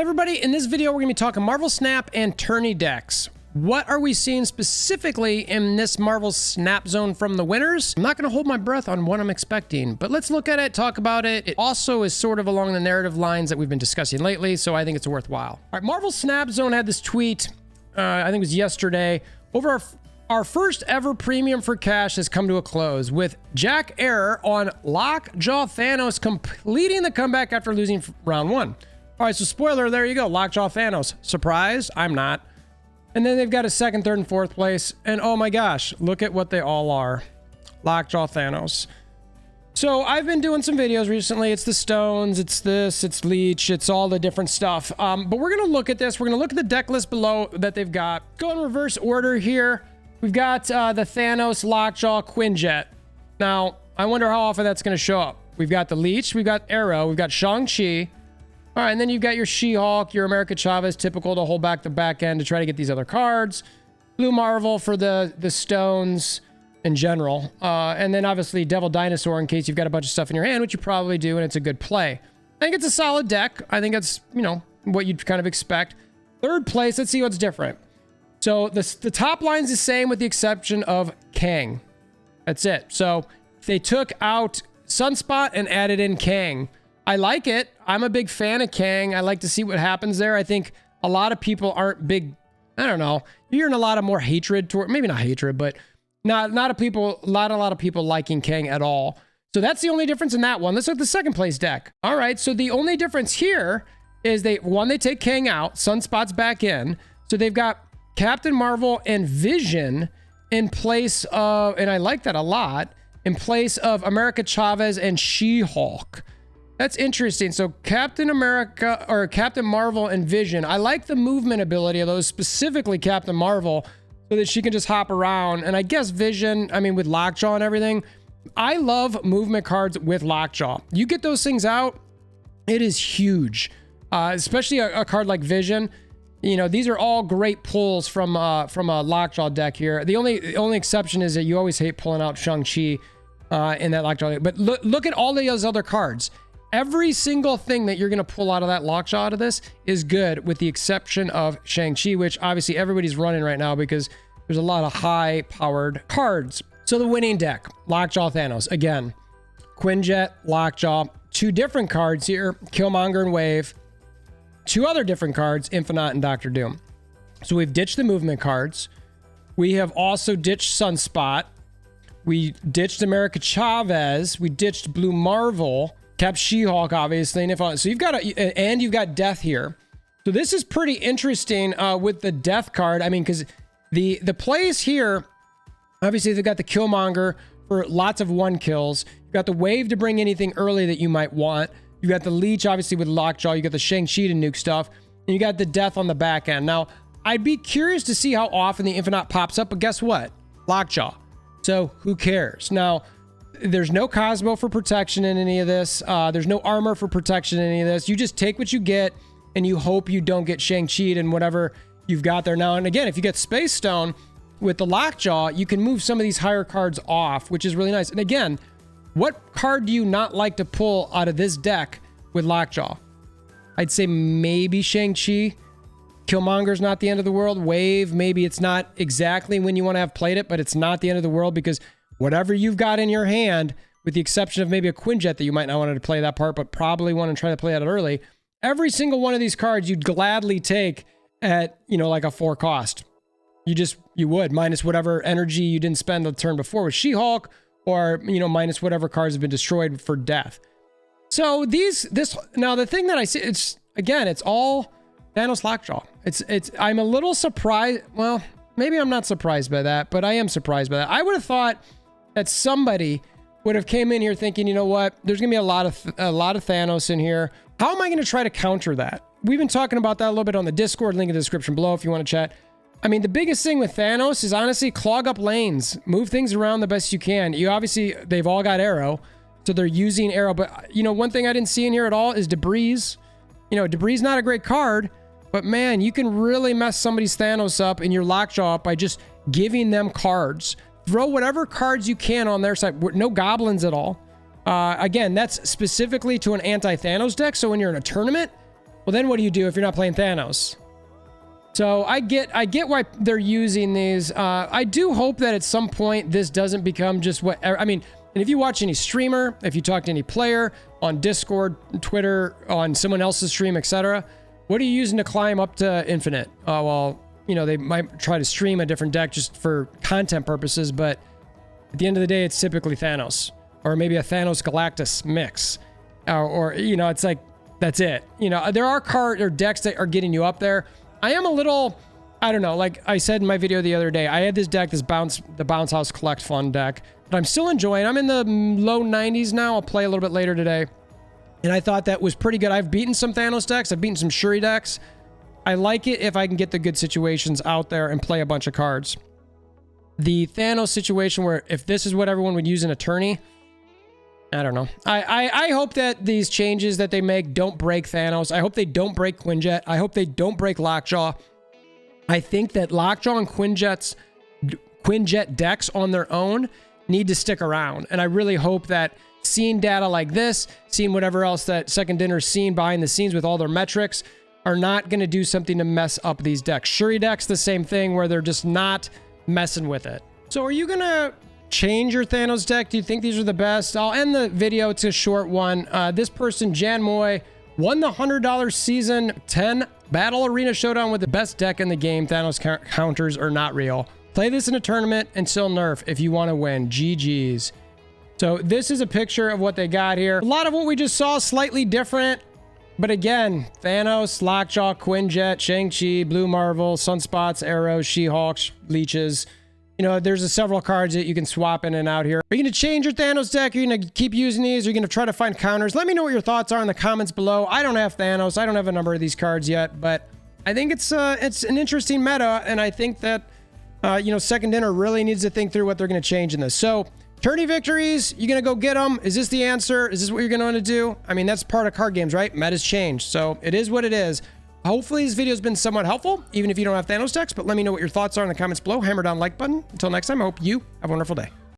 Everybody, in this video, we're going to be talking Marvel Snap and Tourney decks. What are we seeing specifically in this Marvel Snap zone from the winners? I'm not going to hold my breath on what I'm expecting, but let's look at it, talk about it. It also is sort of along the narrative lines that we've been discussing lately, so I think it's worthwhile. All right, Marvel Snap Zone had this tweet, I think it was yesterday, over our first ever premium for cash has come to a close, with Jack Error on Lockjaw Thanos completing the comeback after losing round one. All right, so spoiler, there you go. Lockjaw Thanos. Surprised? I'm not. And then they've got a second, third, and fourth place. And oh my gosh, look at what they all are. Lockjaw Thanos. So I've been doing some videos recently. It's the stones, it's this, it's leech, it's all the different stuff. But we're going to look at this. We're going to look at the deck list below that they've got. Go in reverse order here. We've got the Thanos, Lockjaw, Quinjet. Now, I wonder how often that's going to show up. We've got the leech, we've got Arrow, we've got Shang-Chi. All right, and then you've got your She-Hulk, your America Chavez, typical to hold back the back end to try to get these other cards. Blue Marvel for the stones in general. And then obviously Devil Dinosaur in case you've got a bunch of stuff in your hand, which you probably do, and it's a good play. I think it's a solid deck. I think it's, you know, what you'd kind of expect. Third place, let's see what's different. So the top line's the same with the exception of Kang. That's it. So they took out Sunspot and added in Kang. I like it. I'm a big fan of Kang. I like to see what happens there. I think a lot of people aren't big, I don't know. You're hearing a lot of more hatred toward, maybe not hatred, but not a lot of people liking Kang at all. So that's the only difference in that one. Let's look at the second place deck. All right. So the only difference here is they take Kang out, Sunspot's back in. So they've got Captain Marvel and Vision in place of, and I like that a lot, in place of America Chavez and She-Hulk. That's interesting. So Captain America or Captain Marvel and Vision. I like the movement ability of those, specifically Captain Marvel, so that she can just hop around. And I guess Vision, I mean, with Lockjaw and everything, I love movement cards with Lockjaw. You get those things out, it is huge. Especially a card like Vision. You know, these are all great pulls from a Lockjaw deck here. The only exception is that you always hate pulling out Shang-Chi in that Lockjaw deck. But look at all those other cards. Every single thing that you're going to pull out of that Lockjaw out of this is good, with the exception of Shang-Chi, which obviously everybody's running right now because there's a lot of high-powered cards. So the winning deck, Lockjaw Thanos. Again, Quinjet, Lockjaw. Two different cards here, Killmonger and Wave. Two other different cards, Infinite and Doctor Doom. So we've ditched the movement cards. We have also ditched Sunspot. We ditched America Chavez. We ditched Blue Marvel. Kept She-Hulk, obviously. And so you've got Death here. So this is pretty interesting with the Death card. I mean, because the plays here, obviously they've got the Killmonger for lots of one kills. You've got the Wave to bring anything early that you might want. You got the Leech, obviously, with Lockjaw. You got the Shang-Chi to nuke stuff. And you got the Death on the back end. Now, I'd be curious to see how often the Infinite pops up, but guess what? Lockjaw. So who cares? Now, there's no Cosmo for protection in any of this. There's no armor for protection in any of this. You just take what you get, and you hope you don't get Shang-Chi'd and whatever you've got there. Now, and again, if you get Space Stone with the Lockjaw, you can move some of these higher cards off, which is really nice. And again, what card do you not like to pull out of this deck with Lockjaw? I'd say maybe Shang-Chi. Killmonger's not the end of the world. Wave, maybe it's not exactly when you want to have played it, but it's not the end of the world because whatever you've got in your hand, with the exception of maybe a Quinjet that you might not want to play that part, but probably want to try to play it early, every single one of these cards you'd gladly take at, you know, like a 4 cost. You would, minus whatever energy you didn't spend the turn before with She-Hulk, or, you know, minus whatever cards have been destroyed for Death. So now the thing that I see, it's all Thanos Lockjaw. I'm a little surprised. Well, maybe I'm not surprised by that, but I am surprised by that. I would have thought that somebody would have came in here thinking, you know what, there's gonna be a lot of Thanos in here. How am I gonna try to counter that? We've been talking about that a little bit on the Discord, link in the description below if you want to chat. I mean, the biggest thing with Thanos is honestly clog up lanes, move things around the best you can. They've all got Arrow, so they're using Arrow. But you know, one thing I didn't see in here at all is Debris. You know, Debris is not a great card, but man, you can really mess somebody's Thanos up and your Lockjaw up by just giving them cards. Throw whatever cards you can on their side. No goblins at all. Again, that's specifically to an anti-Thanos deck. So when you're in a tournament, Well, then what do you do if you're not playing Thanos? So I get why they're using these. I do hope that at some point this doesn't become just what, I mean, and if you watch any streamer, if you talk to any player on Discord, Twitter, on someone else's stream, etc., what are you using to climb up to infinite? Oh, well, you know, they might try to stream a different deck just for content purposes, but at the end of the day, it's typically Thanos, or maybe a Thanos Galactus mix, or you know, it's like, that's it. You know, there are card or decks that are getting you up there. I am a little, I don't know, like I said in my video the other day, I had this deck, the Bounce House Collect Fun deck, but I'm still enjoying. I'm in the low 90s now. I'll play a little bit later today. And I thought that was pretty good. I've beaten some Thanos decks. I've beaten some Shuri decks. I like it if I can get the good situations out there and play a bunch of cards. The Thanos situation where if this is what everyone would use in a tourney, I don't know. I hope that these changes that they make don't break Thanos. I hope they don't break Quinjet. I hope they don't break Lockjaw. I think that Lockjaw and Quinjet decks on their own need to stick around. And I really hope that seeing data like this, seeing whatever else that Second Dinner's seen behind the scenes with all their metrics, are not going to do something to mess up these decks. Shuri decks, the same thing, where they're just not messing with it. So are you going to change your Thanos deck? Do you think these are the best? I'll end the video. It's a short one. This person, Jan Moy, won the $100 Season 10 Battle Arena Showdown with the best deck in the game. Thanos counters are not real. Play this in a tournament and still nerf if you want to win. GG's. So this is a picture of what they got here. A lot of what we just saw, slightly different. But again, Thanos, Lockjaw, Quinjet, Shang-Chi, Blue Marvel, Sunspots, Arrows, She-Hulk, Leeches. You know, there's several cards that you can swap in and out here. Are you going to change your Thanos deck? Are you going to keep using these? Are you going to try to find counters? Let me know what your thoughts are in the comments below. I don't have Thanos. I don't have a number of these cards yet, but I think it's an interesting meta, and I think that, you know, Second Dinner really needs to think through what they're going to change in this. So, tourney victories, you going to go get them? Is this the answer? Is this what you're going to want to do? I mean, that's part of card games, right? Meta's changed, so it is what it is. Hopefully this video has been somewhat helpful, even if you don't have Thanos decks, but let me know what your thoughts are in the comments below. Hammer down like button. Until next time, I hope you have a wonderful day.